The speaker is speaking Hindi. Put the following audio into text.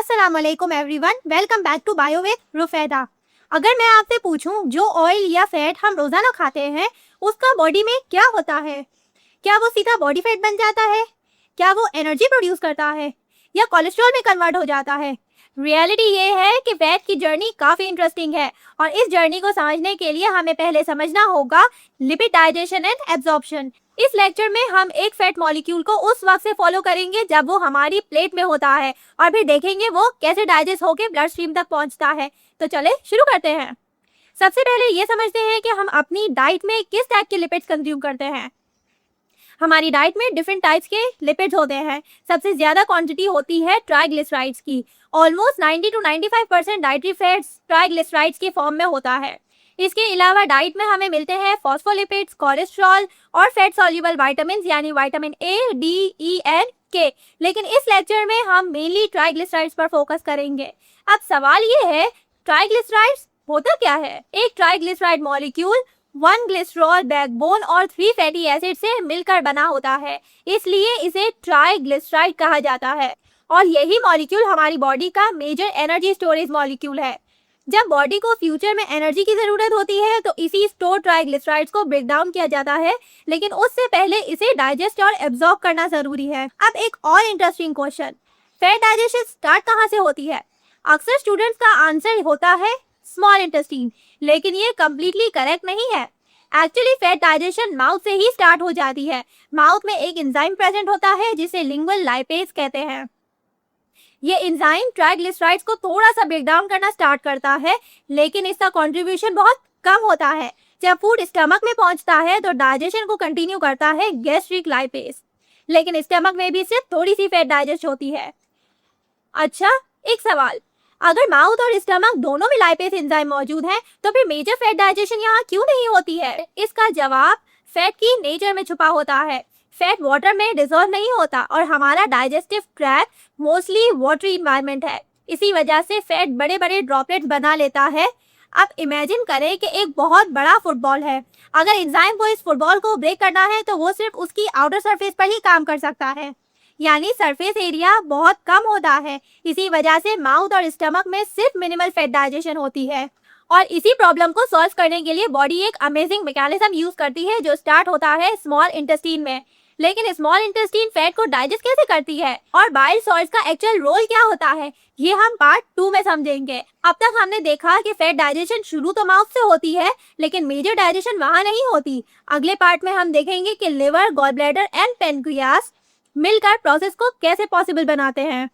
अस्सलामुअलैकुम everyone, welcome back to bio with Rufaida. अगर मैं आपसे पूछूं जो ऑयल या फैट हम रोजाना खाते हैं उसका बॉडी में क्या होता है? क्या वो सीधा बॉडी फैट बन जाता है? क्या वो एनर्जी प्रोड्यूस करता है या कोलेस्ट्रॉल में कन्वर्ट हो जाता है? रियलिटी ये है कि फैट की जर्नी काफी इंटरेस्टिंग है और इस जर्नी को समझने के लिए हमें पहले समझना होगा लिपिड डाइजेशन एंड एब्जॉर्प्शन। इस लेक्चर में हम एक फैट मॉलिक्यूल को उस वक्त से फॉलो करेंगे जब वो हमारी प्लेट में होता है और फिर देखेंगे वो कैसे डाइजेस्ट होकर ब्लड स्ट्रीम तक पहुंचता है। तो चले शुरू करते हैं। सबसे पहले ये समझते हैं कि हम अपनी डाइट में किस टाइप के लिपिड्स कंज्यूम करते हैं। हमारी डाइट में डिफरेंट टाइप्स के लिपिड्स होते हैं। सबसे ज्यादा क्वांटिटी होती है ट्राइग्लिसराइड्स की। Almost 90 to 95% dietary fats triglycerides के फॉर्म में होता है। इसके अलावा डाइट में हमें मिलते हैं फॉस्फोलिपिड्स, कोलेस्ट्रॉल और फैट सॉल्युबल विटामिन यानी vitamin A, D, E and के। लेकिन इस लेक्चर में हम मेनली ट्राइग्लिसराइड्स पर फोकस करेंगे। अब सवाल ये है, ट्राइग्लिसराइड्स होता क्या है? एक ट्राइग्लिसराइड मॉलिक्यूल 1 ग्लिसरॉल बैकबोन और 3 फैटी एसिड से मिलकर बना होता है, इसलिए इसे ट्राइग्लिसराइड कहा जाता है। और यही मॉलिक्यूल हमारी बॉडी का मेजर एनर्जी स्टोरेज मॉलिक्यूल है। जब बॉडी को फ्यूचर में एनर्जी की जरूरत होती है तो इसी स्टोर ट्राइग्लिसराइड्स को ब्रेक डाउन किया जाता है, लेकिन उससे पहले इसे डाइजेस्ट और एब्जॉर्ब करना जरूरी है। अब एक और interesting question, fat digestion start कहाँ से होती है? अक्सर स्टूडेंट्स का आंसर होता है स्मॉल इंटेस्टाइन, लेकिन ये कम्प्लीटली करेक्ट नहीं है। एक्चुअली फैट डाइजेशन माउथ से ही स्टार्ट हो जाती है। माउथ में एक एंजाइम प्रेजेंट होता है जिसे लिंगुअल लाइपेज कहते हैं। ये एंजाइम ट्राइग्लिसराइड्स को थोड़ा सा ब्रेक डाउन करना स्टार्ट करता है, लेकिन इसका कंट्रीब्यूशन बहुत कम होता है। जब फूड स्टमक में पहुंचता है तो डाइजेशन को कंटिन्यू करता है गैस्ट्रिक लाइपेज, लेकिन स्टमक में भी सिर्फ थोड़ी सी फैट डाइजेस्ट होती है। अच्छा, एक सवाल, अगर माउथ और स्टमक दोनों में लाइपेज एंजाइम मौजूद है तो फिर मेजर फैट डाइजेशन यहाँ क्यों नहीं होती है? इसका जवाब फैट की नेचर में छुपा होता है। फैट वाटर में डिसॉल्व नहीं होता और हमारा digestive tract mostly watery environment है। इसी वजह से फैट बड़े बड़े ड्रॉपलेट बना लेता है। अब इमेजिन करें कि एक बहुत बड़ा फुटबॉल है। अगर एंजाइम को इस फुटबॉल को ब्रेक करना है तो वो सिर्फ उसकी आउटर सरफेस पर ही काम कर सकता है, यानी सरफेस एरिया बहुत कम होता है। इसी वजह से माउथ और स्टमक में सिर्फ मिनिमल फैट डाइजेशन होती है। और इसी प्रॉब्लम को सॉल्व करने के लिए बॉडी एक अमेजिंग मैकेनिज्म यूज करती है जो स्टार्ट होता है स्मॉल इंटेस्टाइन में। लेकिन स्मॉल इंटेस्टाइन फैट को डाइजेस्ट कैसे करती है और बाइल सॉल्ट्स का एक्चुअल रोल क्या होता है, ये हम पार्ट 2 में समझेंगे। अब तक हमने देखा कि फैट डाइजेशन शुरू तो माउथ से होती है, लेकिन मेजर डाइजेशन वहां नहीं होती। अगले पार्ट में हम देखेंगे कि liver, gall bladder and pancreas मिलकर प्रोसेस को कैसे पॉसिबल बनाते हैं।